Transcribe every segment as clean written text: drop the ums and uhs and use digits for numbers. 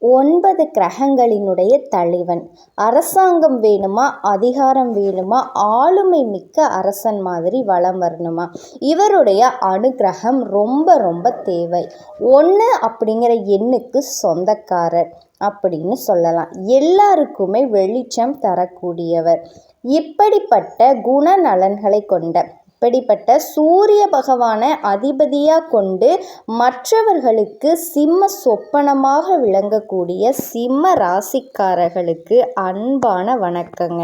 9 கிரகங்களினுடைய தலைவன். அரசாங்கம் வேணுமா, அதிகாரம் வேணுமா, ஆளுமை மிக்க அரசன் மாதிரி வலம் வரணுமா, இவருடைய அனுகிரகம் ரொம்ப ரொம்ப தேவை. 1 அப்படிங்கிற எண்ணுக்கு சொந்தக்காரர் அப்படின்னு சொல்லலாம். எல்லாருக்குமே வெளிச்சம் தரக்கூடியவர். இப்படிப்பட்ட குணநலன்களை கொண்ட, இப்படிப்பட்ட சூரிய பகவானை அதிபதியாக கொண்டு மற்றவர்களுக்கு சிம்ம சொப்பனமாக விளங்கக்கூடிய சிம்ம ராசிக்காரர்களுக்கு அன்பான வணக்கங்க.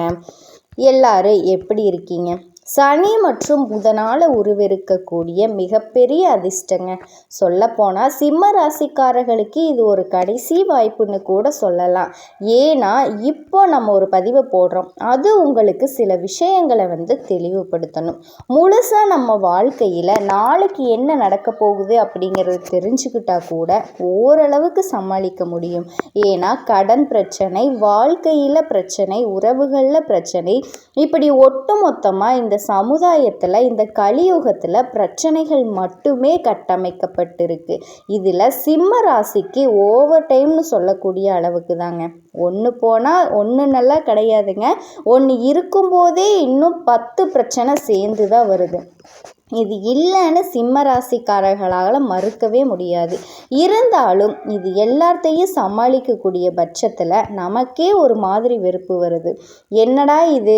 எல்லாரும் எப்படி இருக்கீங்க? சனி மற்றும் புதனால் உருவெடுக்கக்கூடிய மிகப்பெரிய அதிர்ஷ்டங்க. சொல்லப்போனால் சிம்ம ராசிக்காரர்களுக்கு இது ஒரு கடைசி வாய்ப்புன்னு கூட சொல்லலாம். ஏன்னா இப்போ நம்ம ஒரு பதிவை போடுறோம், அது உங்களுக்கு சில விஷயங்களை தெளிவுபடுத்தணும். முழுசாக நம்ம வாழ்க்கையில் நாளைக்கு என்ன நடக்க போகுது அப்படிங்கிறது தெரிஞ்சுக்கிட்டா கூட ஓரளவுக்கு சமாளிக்க முடியும். ஏன்னா கடன் பிரச்சனை, வாழ்க்கையில் பிரச்சனை, உறவுகளில் பிரச்சனை, இப்படி ஒட்டுமொத்தமாக இந்த சமுதாயத்தில், இந்த கலியுகத்தில் பிரச்சனைகள் மட்டுமே கட்டமைக்கப்பட்டிருக்கு. இதில் சிம்ம ராசிக்கு ஓவர் டைம்னு சொல்லக்கூடிய அளவுக்கு தாங்க. 1 போனால் 1 நல்லா கிடையாதுங்க. 1 இருக்கும்போதே இன்னும் 10 பிரச்சனை சேர்ந்து தான் வருது. இது இல்லைன்னு சிம்ம ராசிக்காரர்களால் மறுக்கவே முடியாது. இருந்தாலும் இது எல்லாத்தையும் சமாளிக்கக்கூடிய பட்சத்தில் நமக்கே ஒரு மாதிரி வெறுப்பு வருது. என்னடா இது,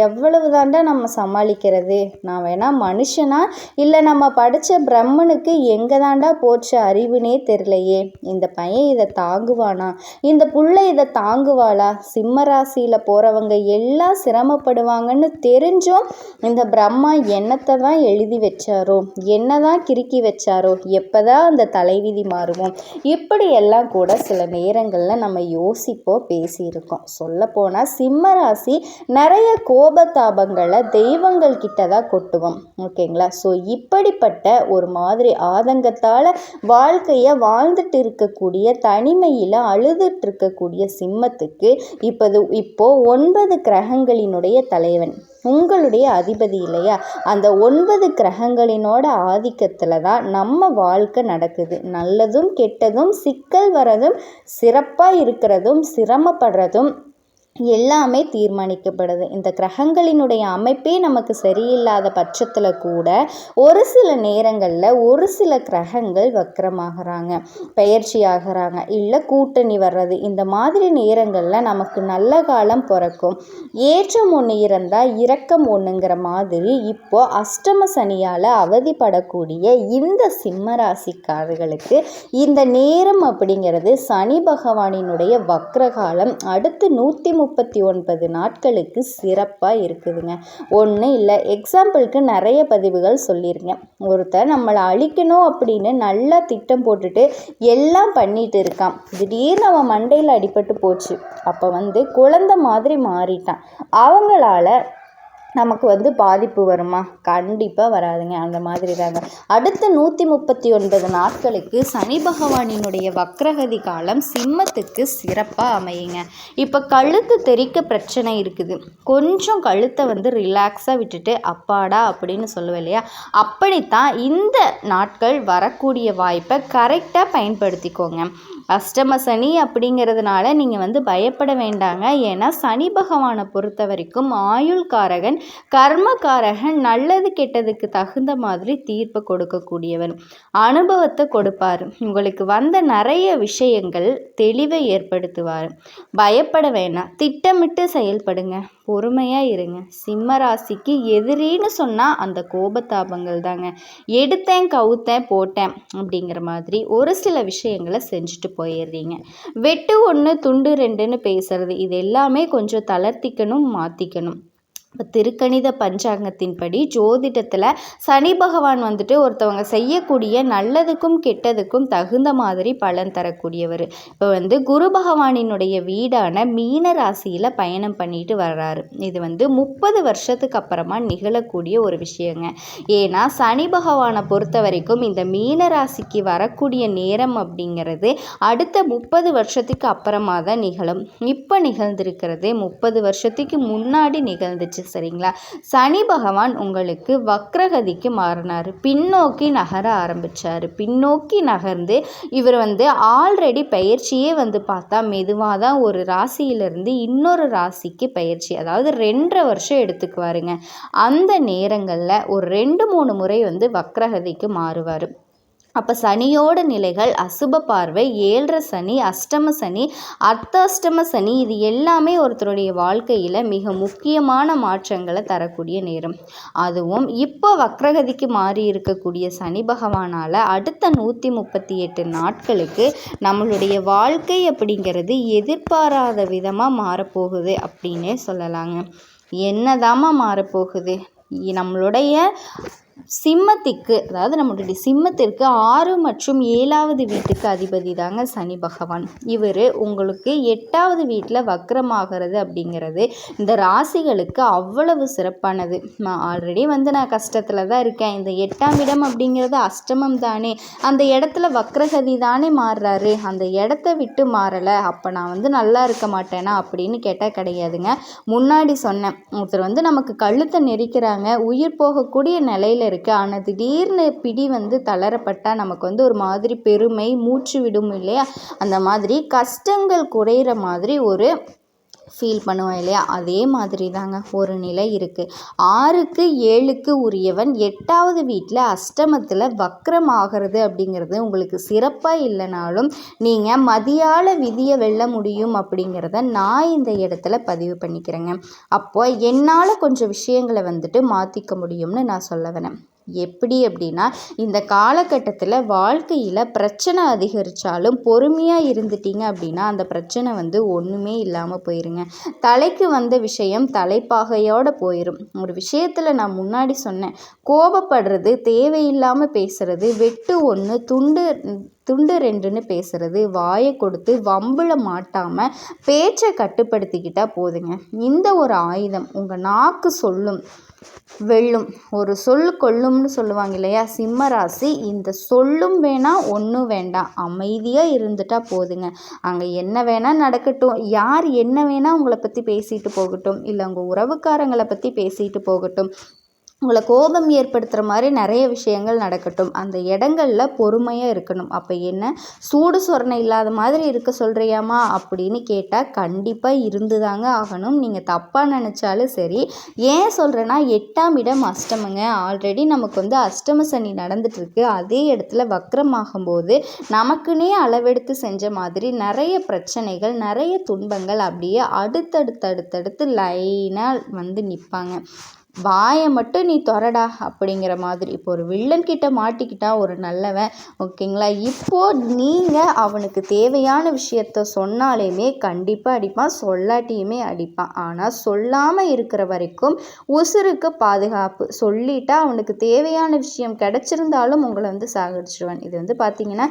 எவ்வளவு தாண்டா நம்ம சமாளிக்கிறது? நான் வேணா மனுஷனா, இல்லை நம்ம படித்த பிரம்மனுக்கு எங்கே தாண்டா போச்சு அறிவுனே தெரியலையே. இந்த பையன் இதை தாங்குவானா, இந்த புள்ள இதை தாங்குவாளா? சிம்ம ராசியில் போகிறவங்க எல்லாம் சிரமப்படுவாங்கன்னு தெரிஞ்சும் இந்த பிரம்மா என்னத்தை தான் எழுதி வச்சாரோ, என்னதான் கிறுக்கி வச்சாரோ, எப்போதான் அந்த தலைவிதி மாறுவோம், இப்படியெல்லாம் கூட சில நேரங்களில் நம்ம யோசிப்போம், பேசியிருக்கோம். சொல்லப்போனால் சிம்ம ராசி நிறைய கோபதாபங்களை தெய்வங்கள் கிட்ட தான் கொட்டுவோம். ஓகேங்களா? ஸோ இப்படிப்பட்ட ஒரு மாதிரி ஆதங்கத்தால் வாழ்க்கையை வாழ்ந்துட்டு இருக்கக்கூடிய, தனிமையில் அழுதுட்டு இருக்கக்கூடிய சிம்மத்துக்கு இப்போ 9 கிரகங்களினுடைய தலைவன் உங்களுடைய அதிபதி இல்லையா? அந்த 9 கிரகங்களினோட ஆதிக்கத்தில் தான் நம்ம வாழ்க்கை நடக்குது. நல்லதும் கெட்டதும், சிக்கல் வரதும், சிறப்பாக இருக்கிறதும், சிரமப்படுறதும் எல்லாமே தீர்மானிக்கப்படுது. இந்த கிரகங்களினுடைய அமைப்பே நமக்கு சரியில்லாத பட்சத்தில் கூட ஒரு சில நேரங்களில் ஒரு சில கிரகங்கள் வக்கரமாகறாங்க, பயிற்சி ஆகிறாங்க, இல்லை கூட்டணி வர்றது. இந்த மாதிரி நேரங்களில் நமக்கு நல்ல காலம் பிறக்கும். ஏற்றம் ஒன்று இருந்தால் இரக்கம் ஒன்றுங்கிற மாதிரி இப்போ அஷ்டம சனியால் அவதிப்படக்கூடிய இந்த சிம்ம ராசிக்காரர்களுக்கு இந்த நேரம் அப்படிங்கிறது சனி பகவானினுடைய வக்ரகாலம் அடுத்து 139 நாட்களுக்கு சிறப்பாக இருக்குதுங்க. ஒன்றும் இல்லை, எக்ஸாம்பிளுக்கு நிறைய பதிவுகள் சொல்லியிருக்கேன். ஒருத்தர் நம்மளை அழிக்கணும் அப்படின்னு நல்லா திட்டம் போட்டுட்டு எல்லாம் பண்ணிட்டு இருக்கான். திடீர்னு அவன் மண்டையில் அடிபட்டு போச்சு. அப்போ குழந்தை மாதிரி மாறிட்டான். அவங்களால நமக்கு பாதிப்பு வருமா? கண்டிப்பாக வராதுங்க. அந்த மாதிரி தாங்க. அடுத்த 139 நாட்களுக்கு சனி பகவானினுடைய வக்ரகதி காலம் சிம்மத்துக்கு சிறப்பாக அமையுங்க. இப்போ கழுத்து தெறிக்க பிரச்சனை இருக்குது, கொஞ்சம் கழுத்தை ரிலாக்ஸாக விட்டுட்டு அப்பாடா அப்படின்னு சொல்லுவேன் இல்லையா? அப்படித்தான் இந்த நாட்கள் வரக்கூடிய வாய்ப்பை கரெக்டாக பயன்படுத்திக்கோங்க. அஷ்டம சனி அப்படிங்கிறதுனால நீங்கள் பயப்பட வேண்டாங்க. ஏன்னா சனி பகவானை பொறுத்த வரைக்கும் ஆயுள்காரகன், கர்மகாரகன், நல்லது கெட்டதுக்கு தகுந்த மாதிரி தீர்ப்பு கொடுக்கக்கூடியவன், அனுபவத்தை கொடுப்பார். உங்களுக்கு வந்த நிறைய விஷயங்கள் தெளிவை ஏற்படுத்துவார். பயப்பட வேணாம், திட்டமிட்டு செயல்படுங்க, பொறுமையாக இருங்க. சிம்ம ராசிக்கு எதிரின்னு சொன்னால் அந்த கோபதாபங்கள் தாங்க. எடுத்தேன் கவுத்தேன் போட்டேன் அப்படிங்கிற மாதிரி ஒரு சில விஷயங்களை செஞ்சுட்டு போயிடுறீங்க. வெட்டு 1 துண்டு 2ன்னு பேசுறது, இது எல்லாமே கொஞ்சம் தளர்த்திக்கணும், மாற்றிக்கணும். இப்போ திருக்கணித பஞ்சாங்கத்தின்படி ஜோதிடத்தில் சனி பகவான் ஒருத்தவங்க செய்யக்கூடிய நல்லதுக்கும் கெட்டதுக்கும் தகுந்த மாதிரி பலன் தரக்கூடியவர். இப்போ குரு பகவானினுடைய வீடான மீன ராசியில் பயணம் பண்ணிட்டு வர்றாரு. இது 30 வருஷத்துக்கு அப்புறமா நிகழக்கூடிய ஒரு விஷயங்க. ஏன்னா சனி பகவானை பொறுத்த வரைக்கும் இந்த மீன ராசிக்கு வரக்கூடிய நேரம் அப்படிங்கிறது அடுத்த 30 வருஷத்துக்கு அப்புறமா தான் நிகழும். இப்போ நிகழ்ந்திருக்கிறது 30 வருஷத்துக்கு முன்னாடி நிகழ்ந்துச்சு ஆயிடுச்சு. சரிங்களா? சனி பகவான் உங்களுக்கு வக்ரகதிக்கு மாறினார், பின்னோக்கி நகர ஆரம்பித்தார். பின்னோக்கி நகர்ந்து இவர் ஆல்ரெடி பயிற்சியே பார்த்தா மெதுவாக தான் ஒரு ராசியிலிருந்து இன்னொரு ராசிக்கு பயிற்சி, அதாவது 2.5 வருஷம் எடுத்துக்குவாருங்க. அந்த நேரங்களில் ஒரு 2-3 முறை வக்ரகதிக்கு மாறுவார். அப்போ சனியோட நிலைகள் அசுப பார்வை, 7.5 சனி, அஷ்டம சனி, அர்த்தாஷ்டம சனி, இது எல்லாமே ஒருத்தருடைய வாழ்க்கையில் மிக முக்கியமான மாற்றங்களை தரக்கூடிய நேரம். அதுவும் இப்போ வக்ரகதிக்கு மாறி இருக்கக்கூடிய சனி பகவானால் அடுத்த 138 நாட்களுக்கு நம்மளுடைய வாழ்க்கை அப்படிங்கிறது எதிர்பாராத விதமாக மாறப்போகுது அப்படின்னே சொல்லலாங்க. என்னதாம்மா மாறப்போகுது? நம்மளுடைய சிம்மத்திற்கு, அதாவது நம்மளுடைய சிம்மத்திற்கு 6 மற்றும் 7வது வீட்டுக்கு அதிபதி தாங்க சனி பகவான். இவர் உங்களுக்கு 8வது வீட்டில் வக்ரமாகிறது அப்படிங்கிறது இந்த ராசிகளுக்கு அவ்வளவு சிறப்பானது. நான் ஆல்ரெடி நான் கஷ்டத்தில் தான் இருக்கேன், இந்த 8ஆம் இடம் அப்படிங்கிறது அஷ்டமம் தானே, அந்த இடத்துல வக்ரகதி தானே மாறுறாரு, அந்த இடத்த விட்டு மாறலை, அப்போ நான் நல்லா இருக்க மாட்டேனா அப்படின்னு கேட்டால் கிடையாதுங்க. முன்னாடி சொன்னேன், ஒருத்தர் நமக்கு கழுத்தை நெரிக்கிறாங்க, உயிர் போகக்கூடிய நிலையில் இருக்குது, ஆனால் திடீர்னு பிடி தளரப்பட்டால் நமக்கு ஒரு மாதிரி பெருமை மூச்சு விடும் இல்லையா, அந்த மாதிரி கஷ்டங்கள் குறையிற மாதிரி ஒரு ஃபீல் பண்ணுவோம் இல்லையா, அதே மாதிரி தாங்க ஒரு நிலை இருக்குது. 6க்கு 7க்கு உரியவன் 8வது வீட்டில் அஷ்டமத்தில் வக்ரம் ஆகிறது அப்படிங்கிறது உங்களுக்கு சிறப்பாக இல்லைனாலும் நீங்கள் மதியால விதியை வெல்ல முடியும் அப்படிங்கிறத நான் இந்த இடத்துல பதிவு பண்ணிக்கிறேங்க. அப்போ என்னால் கொஞ்சம் விஷயங்களை மாற்றிக்க முடியும்னு நான் சொல்ல வரேன். எப்படி அப்படின்னா, இந்த காலகட்டத்தில் வாழ்க்கையில் பிரச்சனை அதிகரித்தாலும் பொறுமையாக இருந்துட்டீங்க அப்படின்னா அந்த பிரச்சனை ஒன்றுமே இல்லாமல் போயிருங்க. தலைக்கு வந்த விஷயம் தலைப்பாகையோடு போயிடும். ஒரு விஷயத்தில் நான் முன்னாடி சொன்னேன், கோபப்படுறது, தேவையில்லாமல் பேசுறது, வெட்டு 1 துண்டு 2ன்னு பேசுறது, வாயை கொடுத்து வம்பில் மாட்டாமல் பேச்சை கட்டுப்படுத்திக்கிட்டால் போதுங்க. இந்த ஒரு ஆயுதம் உங்கள் நாக்கு சொல்லும் வெல்லும், ஒரு சொல் கொல்லும்னு சொல்லுவாங்க இல்லையா, சிம்ம ராசி இந்த சொல்லும் வேணாம் ஒன்றும் வேண்டாம், அமைதியாக இருந்துட்டால் போதுங்க. அங்கே என்ன வேணால் நடக்கட்டும், யார் என்ன வேணால் உங்களை பற்றி பேசிட்டு போகட்டும், இல்லை உங்கள் உறவுக்காரங்களை பற்றி பேசிட்டு போகட்டும், உங்களை கோபம் ஏற்படுத்துகிற மாதிரி நிறைய விஷயங்கள் நடக்கட்டும், அந்த இடங்களில் பொறுமையாக இருக்கணும். அப்போ என்ன, சூடு சொரணை இல்லாத மாதிரி இருக்க சொல்கிறியாமா அப்படின்னு கேட்டால் கண்டிப்பாக இருந்து தாங்க ஆகணும். நீங்கள் தப்பாக நினச்சாலும் சரி. ஏன் சொல்கிறேன்னா, 8ஆம் இடம் அஷ்டமங்க, ஆல்ரெடி நமக்கு அஷ்டம சனி நடந்துட்டுருக்கு, அதே இடத்துல வக்ரமாகும்போது நமக்குன்னே அளவெடுத்து செஞ்ச மாதிரி நிறைய பிரச்சனைகள், நிறைய துன்பங்கள் அப்படியே அடுத்தடுத்து லைனாக நிற்பாங்க. வாயை மட்டும் நீ தொறடா அப்படிங்கிற மாதிரி. இப்போ ஒரு வில்லன் கிட்ட மாட்டிக்கிட்டா ஒரு நல்லவன், ஓகேங்களா, இப்போது நீங்கள் அவனுக்கு தேவையான விஷயத்த சொன்னாலேயுமே கண்டிப்பாக அடிப்பான், சொல்லாட்டியுமே அடிப்பான். ஆனால் சொல்லாமல் இருக்கிற வரைக்கும் உசுருக்கு பாதுகாப்பு, சொல்லிட்டா அவனுக்கு தேவையான விஷயம் கிடச்சிருந்தாலும் உங்களை சாகடிச்சிடுவான். இது பார்த்தீங்கன்னா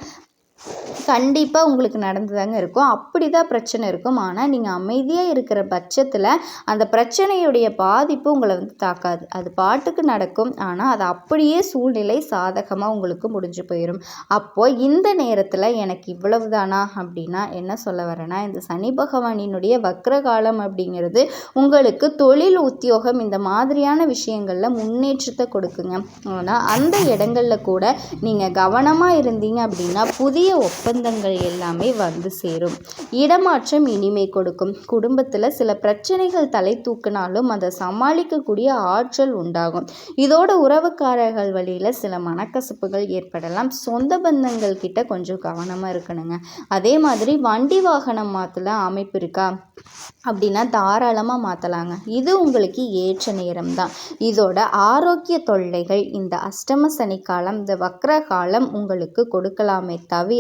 கண்டிப்பாக உங்களுக்கு நடந்துதாங்க இருக்கும். அப்படி தான் பிரச்சனை இருக்கும். ஆனால் நீங்கள் அமைதியாக இருக்கிற பட்சத்தில் அந்த பிரச்சனையுடைய பாதிப்பு உங்களை தாக்காது, அது பாட்டுக்கு நடக்கும். ஆனால் அது அப்படியே சூழ்நிலை சாதகமாக உங்களுக்கு முடிஞ்சு போயிடும். அப்போது இந்த நேரத்தில் எனக்கு இவ்வளவு தானா அப்படின்னா என்ன சொல்ல வரேன்னா, இந்த சனி பகவானினுடைய வக்ரகாலம் அப்படிங்கிறது உங்களுக்கு தொழில், உத்தியோகம் இந்த மாதிரியான விஷயங்களில் முன்னேற்றத்தை கொடுக்குங்க. ஆனால் அந்த இடங்களில் கூட நீங்கள் கவனமாக இருந்தீங்க அப்படின்னா புதிய ஒப்பந்தங்கள் எல்லாமே சேரும். இடமாற்றம் இனிமை கொடுக்கும். குடும்பத்தில் சில பிரச்சனைகள் தலை தூக்கினாலும் அதை சமாளிக்கக்கூடிய ஆற்றல் உண்டாகும். இதோட உறவுக்காரர்கள் வழியில் சில மனக்கசப்புகள் ஏற்படலாம். சொந்த பந்தங்கள் கிட்ட கொஞ்சம் கவனமாக இருக்கணுங்க. அதே மாதிரி வண்டி வாகனம் மாற்றலாம் அமைப்பு இருக்கா அப்படின்னா தாராளமாக மாற்றலாங்க. இது உங்களுக்கு ஏற்ற நேரம் தான். இதோட ஆரோக்கிய தொல்லைகள் இந்த அஷ்டம சனி காலம், இந்த வக்ர காலம் உங்களுக்கு கொடுக்கலாமே தவிர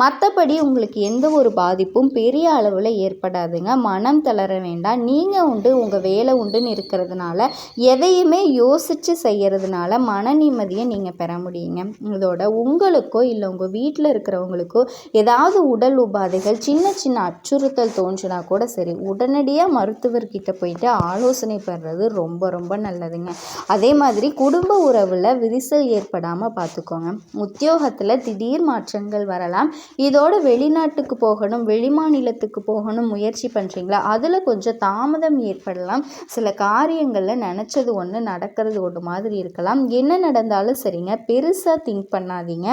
மற்றபடி உங்களுக்கு எந்த ஒரு பாதிப்பும் பெரிய அளவில் ஏற்படாதுங்க. மனம் தளர வேண்டாம். நீங்கள் உண்டு, உங்கள் வேலை உண்டுன்னு இருக்கிறதுனால, எதையுமே யோசித்து செய்கிறதுனால மன நிம்மதியை நீங்கள் பெற முடியுங்க. இதோட உங்களுக்கோ இல்லை உங்கள் வீட்டில் இருக்கிறவங்களுக்கோ ஏதாவது உடல் உபாதைகள், சின்ன சின்ன அச்சுறுத்தல் தோன்றினா கூட சரி, உடனடியாக மருத்துவர்கிட்ட போயிட்டு ஆலோசனை பெறுறது ரொம்ப ரொம்ப நல்லதுங்க. அதே மாதிரி குடும்ப உறவில் விரிசல் ஏற்படாமல் பார்த்துக்கோங்க. உத்தியோகத்தில் திடீர் மாற்றங்கள் வரலாம். இதோடு வெளிநாட்டுக்கு போகணும், வெளிமாநிலத்துக்கு போகணும் முயற்சி பண்ணுறீங்களா, அதில் கொஞ்சம் தாமதம் ஏற்படலாம். சில காரியங்களில் நினச்சது ஒன்று நடக்கிறது ஒன்று மாதிரி இருக்கலாம். என்ன நடந்தாலும் சரிங்க, பெருசாக திங்க் பண்ணாதீங்க,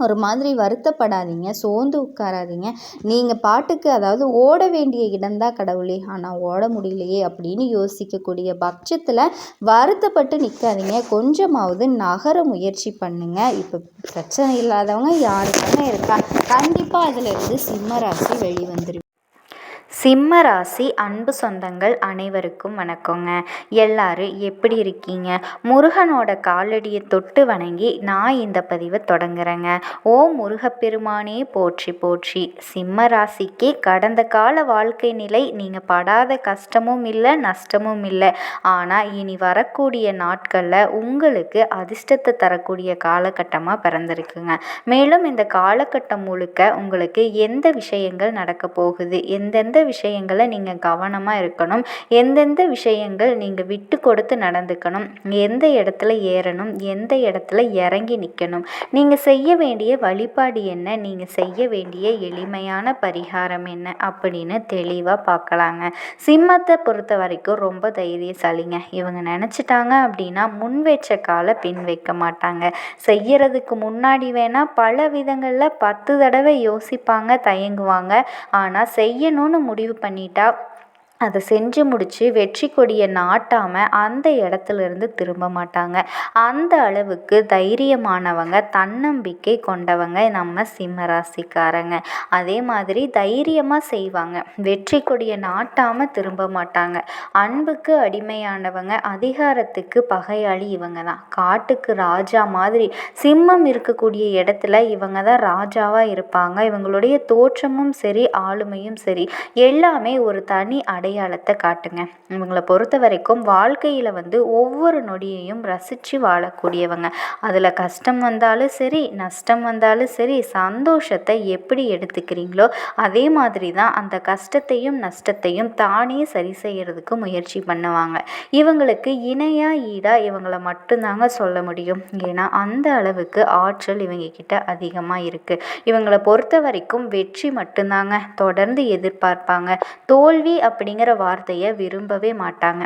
ஒரு மாதிரி வருத்தப்படாதீங்க, சோர்ந்து உட்காராதீங்க. நீங்கள் பாட்டுக்கு, அதாவது ஓட வேண்டிய இடம்தான் கடவுளே, ஆனால் ஓட முடியலையே அப்படின்னு யோசிக்கக்கூடிய பட்சத்தில் வருத்தப்பட்டு நிற்காதீங்க. கொஞ்சமாவது நகர முயற்சி பண்ணுங்க. இப்போ பிரச்சனை இல்லாதவங்க யாருக்கான இருக்கா, கண்டிப்பாக அதிலிருந்து சிம்ம ராசி வெளிவந்துடும். சிம்ம ராசி அன்பு சொந்தங்கள் அனைவருக்கும் வணக்கங்க. எல்லாரும் எப்படி இருக்கீங்க? முருகனோட காலடியை தொட்டு வணங்கி நான் இந்த பதிவை தொடங்குறேங்க. ஓ முருகப்பெருமானே போற்றி போற்றி. சிம்ம ராசிக்கு கடந்த கால வாழ்க்கை நிலை நீங்கள் படாத கஷ்டமும் இல்லை, நஷ்டமும் இல்லை. ஆனால் இனி வரக்கூடிய நாட்களில் உங்களுக்கு அதிர்ஷ்டத்தை தரக்கூடிய காலகட்டமாக பிறந்திருக்குங்க. மேலும் இந்த காலகட்டம் முழுக்க உங்களுக்கு எந்த விஷயங்கள் நடக்க போகுது, எந்தெந்த விஷயங்களை நீங்கள் கவனமாக இருக்கணும், எந்தெந்த விஷயங்கள் நீங்கள் விட்டு கொடுத்து நடந்துக்கணும், எந்த இடத்துல ஏறணும், எந்த இடத்துல இறங்கி நிற்கணும், நீங்கள் செய்ய வேண்டிய வழிபாடு என்ன, நீங்கள் செய்ய வேண்டிய எளிமையான பரிகாரம் என்ன அப்படின்னு தெளிவாக பார்க்கலாங்க. சிம்மத்தை பொறுத்த வரைக்கும் ரொம்ப தைரியசாலிங்க. இவங்க நினச்சிட்டாங்க அப்படின்னா முன் வச்ச காலை பின் வைக்க மாட்டாங்க. செய்யறதுக்கு முன்னாடி வேணால் பல விதங்களில் 10 தடவை யோசிப்பாங்க, தயங்குவாங்க. ஆனால் செய்யணும்னு முடிவு பண்ணிட்டா அதை செஞ்சு முடித்து வெற்றி கொடியை நாட்டாமல் அந்த இடத்துலேருந்து திரும்ப மாட்டாங்க. அந்த அளவுக்கு தைரியமானவங்க, தன்னம்பிக்கை கொண்டவங்க நம்ம சிம்ம ராசிக்காரங்க. அதே மாதிரி தைரியமாக செய்வாங்க, வெற்றி கொடியை நாட்டாமல் திரும்ப மாட்டாங்க. அன்புக்கு அடிமையானவங்க, அதிகாரத்துக்கு பகையாளி இவங்க தான். காட்டுக்கு ராஜா மாதிரி சிம்மம் இருக்கக்கூடிய இடத்துல இவங்க தான் ராஜாவாக இருப்பாங்க. இவங்களுடைய தோற்றமும் சரி, ஆளுமையும் சரி, எல்லாமே ஒரு தனி அடையாளத்தை காட்டுங்க. இவங்களை பொறுத்த வரைக்கும் வாழ்க்கையில் ஒவ்வொரு நொடியையும் ரசித்து வாழக்கூடியவங்க. அதில் கஷ்டம் வந்தாலும் சரி, நஷ்டம் வந்தாலும் சரி, சந்தோஷத்தை எப்படி எடுத்துக்கிறீங்களோ அதே மாதிரி தான் அந்த கஷ்டத்தையும் நஷ்டத்தையும் தானே சரி செய்கிறதுக்கு முயற்சி பண்ணுவாங்க. இவங்களுக்கு இணையாக ஈடாக இவங்களை மட்டும்தாங்க சொல்ல முடியும். ஏன்னா அந்த அளவுக்கு ஆற்றல் இவங்க கிட்ட அதிகமாக இருக்குது. இவங்களை பொறுத்த வரைக்கும் வெற்றி மட்டும்தாங்க தொடர்ந்து எதிர்பார்ப்பாங்க. தோல்வி அப்படிங்கிற வார்த்தையை விரும்பவே மாட்டாங்க.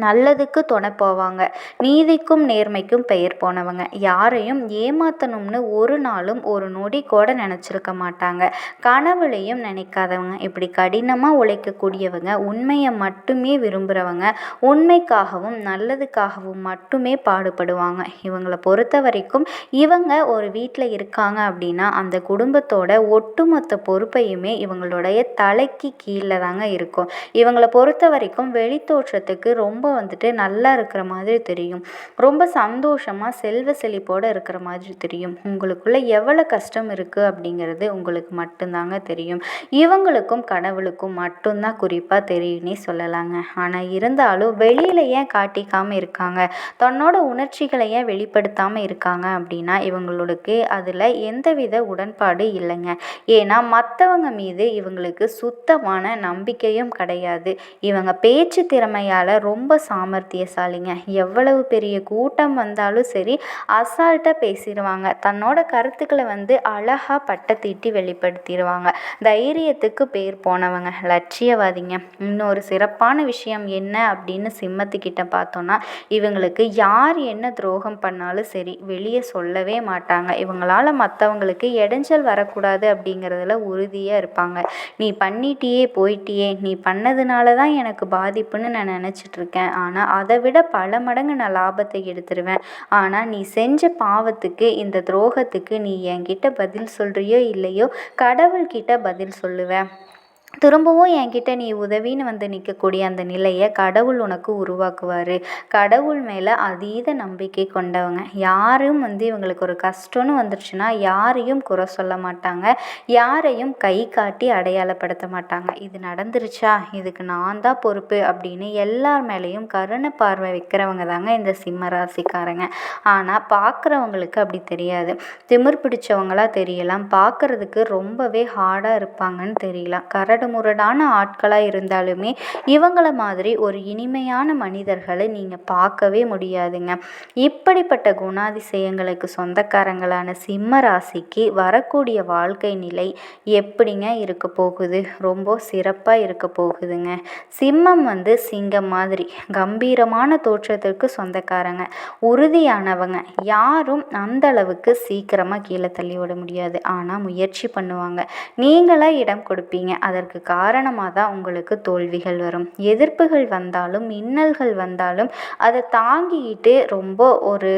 நல்லதுக்கு துணை போவாங்க. நீதிக்கும் நேர்மைக்கும் பெயர் போனவங்க. யாரையும் ஏமாற்றணும்னு ஒரு நாளும் ஒரு நொடி கூட நினச்சிருக்க மாட்டாங்க. கனவுலையும் நினைக்காதவங்க. இப்படி கடினமாக உழைக்கக்கூடியவங்க, உண்மையை மட்டுமே விரும்புகிறவங்க, உண்மைக்காகவும் நல்லதுக்காகவும் மட்டுமே பாடுபடுவாங்க. இவங்களை பொறுத்த வரைக்கும் இவங்க ஒரு வீட்டில் இருக்காங்க அப்படின்னா அந்த குடும்பத்தோட ஒட்டுமொத்த பொறுப்பையுமே இவங்களுடைய தலைக்கு கீழே தாங்க இருக்கும். இவங்களை பொறுத்த வரைக்கும் வெளித்தோற்றத்துக்கு ரொம்ப நல்லா இருக்கிற மாதிரி தெரியும். ரொம்ப சந்தோஷமாக செல்வ செழிப்போடு இருக்கிற மாதிரி தெரியும். உங்களுக்குள்ள எவ்வளோ கஷ்டம் இருக்குது அப்படிங்கிறது உங்களுக்கு மட்டும்தாங்க தெரியும். இவங்களுக்கும் கடவுளுக்கும் மட்டும்தான் குறிப்பாக தெரியும்னே சொல்லலாங்க. ஆனால் இருந்தாலும் வெளியில் ஏன் காட்டிக்காமல் இருக்காங்க, தன்னோட உணர்ச்சிகளை ஏன் வெளிப்படுத்தாமல் இருக்காங்க அப்படின்னா இவங்களுக்கு அதில் எந்தவித உடன்பாடு இல்லைங்க. ஏன்னா மற்றவங்க மீது இவங்களுக்கு சுத்தமான நம்பிக்கையும் கிடையாது. இவங்க பேச்சு திறமையால் ரொம்ப சாமர்த்தியசாலிங்க. எவ்வளவு பெரிய கூட்டம் வந்தாலும் சரி அசால்ட்டாக பேசிடுவாங்க. தன்னோட கருத்துக்களை அழகாக பட்டை தீட்டி வெளிப்படுத்திடுவாங்க. தைரியத்துக்கு பேர் போனவங்க, லட்சியவாதிங்க. இன்னொரு சிறப்பான விஷயம் என்ன அப்படின்னு சிம்மத்துக்கிட்ட பார்த்தோன்னா இவங்களுக்கு யார் என்ன துரோகம் பண்ணாலும் சரி வெளியே சொல்லவே மாட்டாங்க. இவங்களால் மற்றவங்களுக்கு இடைஞ்சல் வரக்கூடாது அப்படிங்கிறதுல உறுதியாக இருப்பாங்க. நீ பண்ணிட்டியே போயிட்டியே, நீ பண்ணதுனால தான் எனக்கு பாதிப்புன்னு நான் நினச்சிட்ருக்கேன், ஆனால் அதை விட பல மடங்கு நான் லாபத்தை எடுத்துருவேன். ஆனால் நீ செஞ்ச பாவத்துக்கு, இந்த துரோகத்துக்கு நீ என்கிட்ட பதில் சொல்கிறியோ இல்லையோ கடவுள்கிட்ட பதில் சொல்லுவேன். திரும்பவும் என்கிட்ட நீ உதவின்னு நிற்கக்கூடிய அந்த நிலையை கடவுள் உனக்கு உருவாக்குவார். கடவுள் மேலே அதீத நம்பிக்கை கொண்டவங்க. யாரும் இவங்களுக்கு ஒரு கஷ்டம்னு வந்துருச்சுன்னா யாரையும் குறை சொல்ல மாட்டாங்க, யாரையும் கை காட்டி அடையாளப்படுத்த மாட்டாங்க. இது நடந்துருச்சா, இதுக்கு நான் தான் பொறுப்பு அப்படின்னு எல்லார் மேலேயும் கருணை பார்வை வைக்கிறவங்க தாங்க இந்த சிம்ம ராசிக்காரங்க. ஆனால் பார்க்குறவங்களுக்கு அப்படி தெரியாது. திமிர் பிடிச்சவங்களா தெரியலாம், பார்க்குறதுக்கு ரொம்பவே ஹார்டாக இருப்பாங்கன்னு தெரியலாம், கரடு கரடுமுரடான ஆட்களாக இருந்தாலுமே இவங்கள மாதிரி ஒரு இனிமையான மனிதர்களை நீங்கள் பார்க்கவே முடியாதுங்க. இப்படிப்பட்ட குணாதிசயங்களுக்கு சொந்தக்காரங்களான சிம்ம ராசிக்கு வரக்கூடிய வாழ்க்கை நிலை எப்படிங்க இருக்க போகுது? ரொம்ப சிறப்பாக இருக்க போகுதுங்க. சிம்மம் சிங்கம் மாதிரி கம்பீரமான தோற்றத்திற்கு சொந்தக்காரங்க, உறுதியானவங்க. யாரும் அந்த அளவுக்கு சீக்கிரமாக கீழே தள்ளி விட முடியாது. ஆனால் முயற்சி பண்ணுவாங்க. நீங்களாக இடம் கொடுப்பீங்க. அதற்கு காரணமாக தான் உங்களுக்கு தோல்விகள் வரும். எதிர்ப்புகள் வந்தாலும் இன்னல்கள் வந்தாலும் அதை தாங்கிக்கிட்டு ரொம்ப ஒரு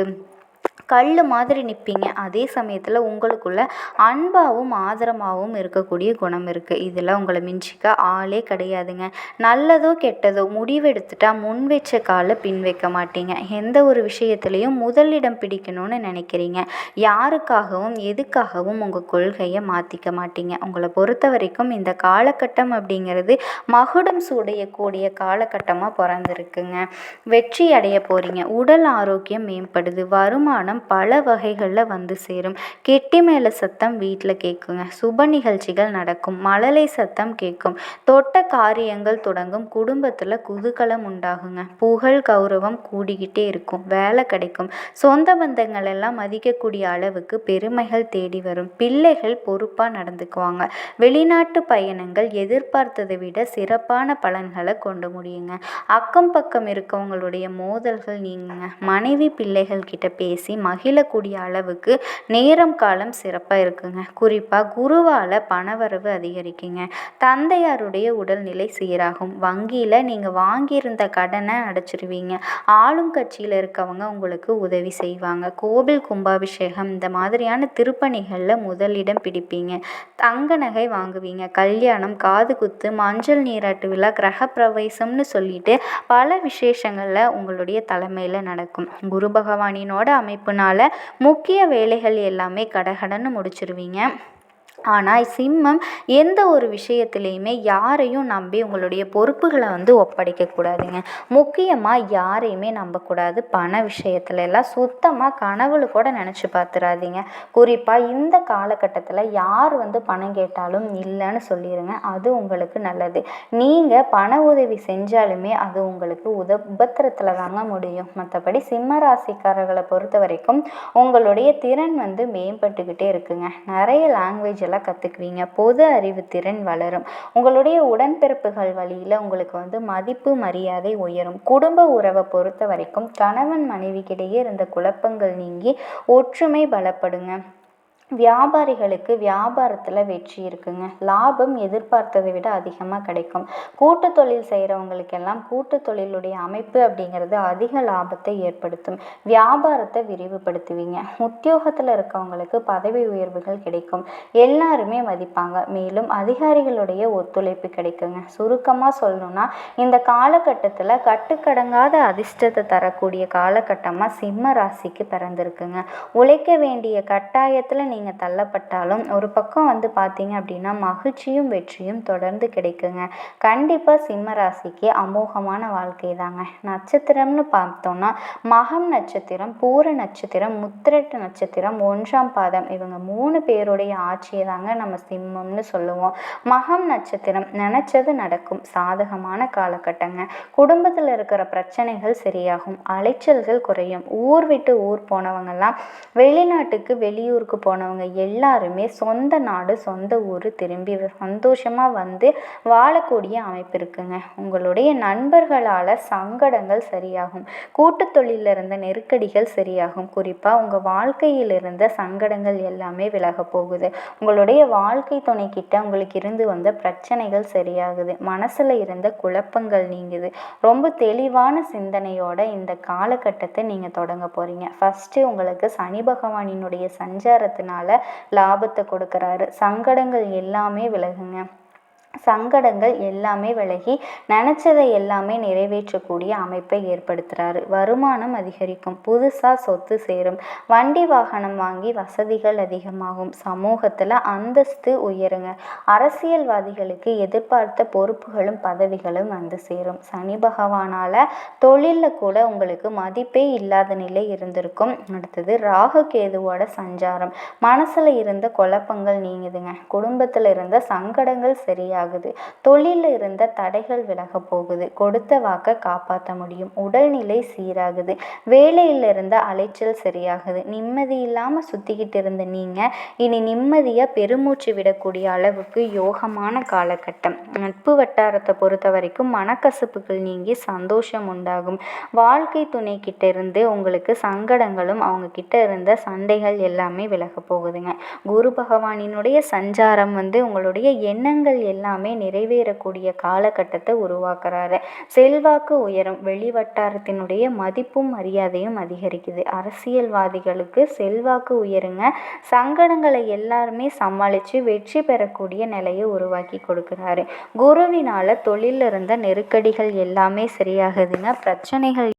கல் மாதிரி நிற்பீங்க. அதே சமயத்தில் உங்களுக்குள்ள அன்பாகவும் ஆதரமாகவும் இருக்கக்கூடிய குணம் இருக்குது. இதில் உங்களை மிஞ்சிக்க ஆளே கிடையாதுங்க. நல்லதோ கெட்டதோ முடிவெடுத்துட்டா முன் வச்ச காலை பின் வைக்க மாட்டீங்க. எந்த ஒரு விஷயத்துலையும் முதலிடம் பிடிக்கணும்னு நினைக்கிறீங்க. யாருக்காகவும் எதுக்காகவும் உங்கள் கொள்கையை மாற்றிக்க மாட்டீங்க. உங்களை பொறுத்த வரைக்கும் இந்த காலகட்டம் அப்படிங்கிறது மகுடம் சூடையக்கூடிய காலகட்டமாக பிறந்திருக்குங்க. வெற்றி அடைய போகிறீங்க. உடல் ஆரோக்கியம் மேம்படுது. வருமானம் பல வகைகளில் சேரும். கெட்டி மேல சத்தம் வீட்டில் கேட்குங்க. சுப நிகழ்ச்சிகள் நடக்கும். மழலை சத்தம் கேட்கும். தொட்ட காரியங்கள் தொடங்கும். குடும்பத்தில் குதூகலம் உண்டாகுங்க. புகழ் கௌரவம் கூடிக்கிட்டே இருக்கும். வேலை கிடைக்கும். சொந்த பந்தங்கள் எல்லாம் மதிக்கக்கூடிய அளவுக்கு பெருமைகள் தேடி வரும். பிள்ளைகள் பொறுப்பாக நடந்துக்குவாங்க. வெளிநாட்டு பயணங்கள் எதிர்பார்த்ததை விட சிறப்பான பலன்களை கொண்டு முடியுங்க. அக்கம் பக்கம் இருக்கவங்களுடைய மோதல்கள் நீங்குங்க. மனைவி பிள்ளைகள் கிட்ட பேசி மகிழக்கூடிய அளவுக்கு நேரம் காலம் சிறப்பாக இருக்குங்க. குறிப்பாக குருவால் பணவரவு அதிகரிக்குங்க. தந்தையாருடைய உடல்நிலை சீராகும். வங்கியில் நீங்கள் வாங்கியிருந்த கடனை அடைச்சிருவீங்க. ஆளும் கட்சியில் இருக்கவங்க உங்களுக்கு உதவி செய்வாங்க. கோவில் கும்பாபிஷேகம் இந்த மாதிரியான திருப்பணிகளில் முதலிடம் பிடிப்பீங்க. தங்க நகை வாங்குவீங்க. கல்யாணம், காது குத்து, மஞ்சள் நீராட்டு விழா, கிரக பிரவேசம்னு சொல்லிட்டு பல விசேஷங்களில் உங்களுடைய தலைமையில் நடக்கும். குரு பகவானினோட அமைப்புனால முக்கிய வேலைகள் எல்லாமே கடகடன்னு முடிச்சிருவீங்க. ஆனால் சிம்மம் எந்த ஒரு விஷயத்துலையுமே யாரையும் நம்பி உங்களுடைய பொறுப்புகளை ஒப்படைக்கக்கூடாதுங்க. முக்கியமாக யாரையுமே நம்பக்கூடாது. பண விஷயத்துல எல்லாம் சுத்தமாக கனவுல கூட நினச்சி பார்த்துடாதீங்க. குறிப்பாக இந்த காலகட்டத்தில் யார் பணம் கேட்டாலும் இல்லைன்னு சொல்லிடுங்க. அது உங்களுக்கு நல்லது. நீங்கள் பண உதவி செஞ்சாலுமே அது உங்களுக்கு உபத்திரத்தில் தாங்க முடியும். மற்றபடி சிம்ம ராசிக்காரர்களை பொறுத்த வரைக்கும் உங்களுடைய திறன் மேம்பட்டுக்கிட்டே இருக்குங்க. நிறைய லாங்குவேஜ் எல்லாம் கற்றுக்குவீங்க. பொது அறிவு திறன் வளரும். உங்களுடைய உடன்பிறப்புகள் வழியில் உங்களுக்கு மதிப்பு மரியாதை உயரும். குடும்ப உறவை பொறுத்த வரைக்கும் கணவன் மனைவிக்கிடையே இருந்த குழப்பங்கள் நீங்கி ஒற்றுமை பலப்படுங்க. வியாபாரிகளுக்கு வியாபாரத்தில் வெற்றி இருக்குங்க. லாபம் எதிர்பார்த்ததை விட அதிகமாக கிடைக்கும். கூட்டு தொழில் செய்கிறவங்களுக்கெல்லாம் கூட்டு தொழிலுடைய அமைப்பு அப்படிங்கிறது அதிக லாபத்தை ஏற்படுத்தும். வியாபாரத்தை விரிவுபடுத்துவீங்க. உத்தியோகத்தில் இருக்கவங்களுக்கு பதவி உயர்வுகள் கிடைக்கும். எல்லாருமே மதிப்பாங்க. மேலும் அதிகாரிகளுடைய ஒத்துழைப்பு கிடைக்குங்க. சுருக்கமாக சொல்லணும்னா இந்த காலகட்டத்தில் கட்டுக்கடங்காத அதிர்ஷ்டத்தை தரக்கூடிய காலகட்டமாக சிம்ம ராசிக்கு பிறந்திருக்குங்க. உழைக்க வேண்டிய கட்டாயத்தில் நீங்கள் தள்ளப்பட்டாலும் ஒரு பக்கம் பார்த்தீங்க அப்படின்னா மகிழ்ச்சியும் வெற்றியும் தொடர்ந்து கிடைக்குங்க. கண்டிப்பாக சிம்ம ராசிக்கு அமோகமான வாழ்க்கை தாங்க. நட்சத்திரம்னு பார்த்தோம்னா மகம் நட்சத்திரம், பூர நட்சத்திரம், முத்திரட்டு நட்சத்திரம், 1ஆம் பாதம், இவங்க 3 பேருடைய ஆட்சியை தாங்க நம்ம சிம்மம்னு சொல்லுவோம். மகம் நட்சத்திரம் நினைச்சது நடக்கும். சாதகமான காலகட்டங்க. குடும்பத்தில் இருக்கிற பிரச்சனைகள் சரியாகும். அலைச்சல்கள் குறையும். ஊர் விட்டு ஊர் போனவங்கெல்லாம் வெளிநாட்டுக்கு வெளியூருக்கு போனவங்க எல்லாருமே சொந்த நாடு சொந்த ஊர் திரும்பி சந்தோஷமாக வாழக்கூடிய அமைப்பு இருக்குங்க. உங்களுடைய நண்பர்களால் சங்கடங்கள் சரியாகும். கூட்டு தொழிலில் இருந்த நெருக்கடிகள் சரியாகும். குறிப்பாக உங்கள் வாழ்க்கையில் இருந்த சங்கடங்கள் எல்லாமே விலக போகுது. உங்களுடைய வாழ்க்கை துணைக்கிட்ட உங்களுக்கு இருந்து வந்த பிரச்சனைகள் சரியாகுது. மனசில் இருந்த குழப்பங்கள் நீங்குது. ரொம்ப தெளிவான சிந்தனையோட இந்த காலகட்டத்தை நீங்கள் தொடங்க போகிறீங்க. ஃபஸ்ட்டு உங்களுக்கு சனி பகவானினுடைய சஞ்சாரத்தினால லாபத்தை கொடுக்குறாரு. சங்கடங்கள் எல்லாமே விலகுங்க. சங்கடங்கள் எல்லாமே விலகி நினச்சதை எல்லாமே நிறைவேற்றக்கூடிய அமைப்பை ஏற்படுத்துகிறாரு. வருமானம் அதிகரிக்கும். புதுசாக சொத்து சேரும். வண்டி வாகனம் வாங்கி வசதிகள் அதிகமாகும். சமூகத்தில் அந்தஸ்து உயருங்க. அரசியல்வாதிகளுக்கு எதிர்பார்த்த பொறுப்புகளும் பதவிகளும் சேரும். சனி பகவானால் தொழிலில் கூட உங்களுக்கு மதிப்பே இல்லாத நிலை இருந்திருக்கும். அடுத்தது ராகு கேதுவோட சஞ்சாரம். மனசில் இருந்த குழப்பங்கள் நீங்குதுங்க. குடும்பத்தில் இருந்த சங்கடங்கள் சரியாக சரியாகுது. தொழிலில் இருந்த தடைகள் விலக போகுது. கொடுத்த வாக்கை காப்பாற்ற முடியும். உடல்நிலை சீராகுது. வேலையில் இருந்த அலைச்சல் சரியாகுது. நிம்மதி இல்லாமல் சுற்றிக்கிட்டு இருந்த நீங்கள் இனி நிம்மதியாக பெருமூச்சு விடக்கூடிய அளவுக்கு யோகமான காலகட்டம். நட்பு வட்டாரத்தை பொறுத்த வரைக்கும் மனக்கசப்புகள் நீங்கி சந்தோஷம் உண்டாகும். வாழ்க்கை துணை கிட்ட இருந்து உங்களுக்கு சங்கடங்களும் அவங்க கிட்ட இருந்த சண்டைகள் எல்லாமே விலக போகுதுங்க. குரு பகவானினுடைய சஞ்சாரம் உங்களுடைய எண்ணங்கள் எல்லாமே நிறைவேறக்கூடிய காலகட்டத்தை உருவாக்குறாரு. செல்வாக்கு உயரும். வெளிவட்டாரத்தினுடைய மதிப்பும் மரியாதையும் அதிகரிக்குது. அரசியல்வாதிகளுக்கு செல்வாக்கு உயருங்க. சங்கடங்களை எல்லாருமே சமாளித்து வெற்றி பெறக்கூடிய நிலையை உருவாக்கி கொடுக்குறாரு. குருவினால் தொழிலில் இருந்த நெருக்கடிகள் எல்லாமே சரியாகுதுங்க. பிரச்சனைகள்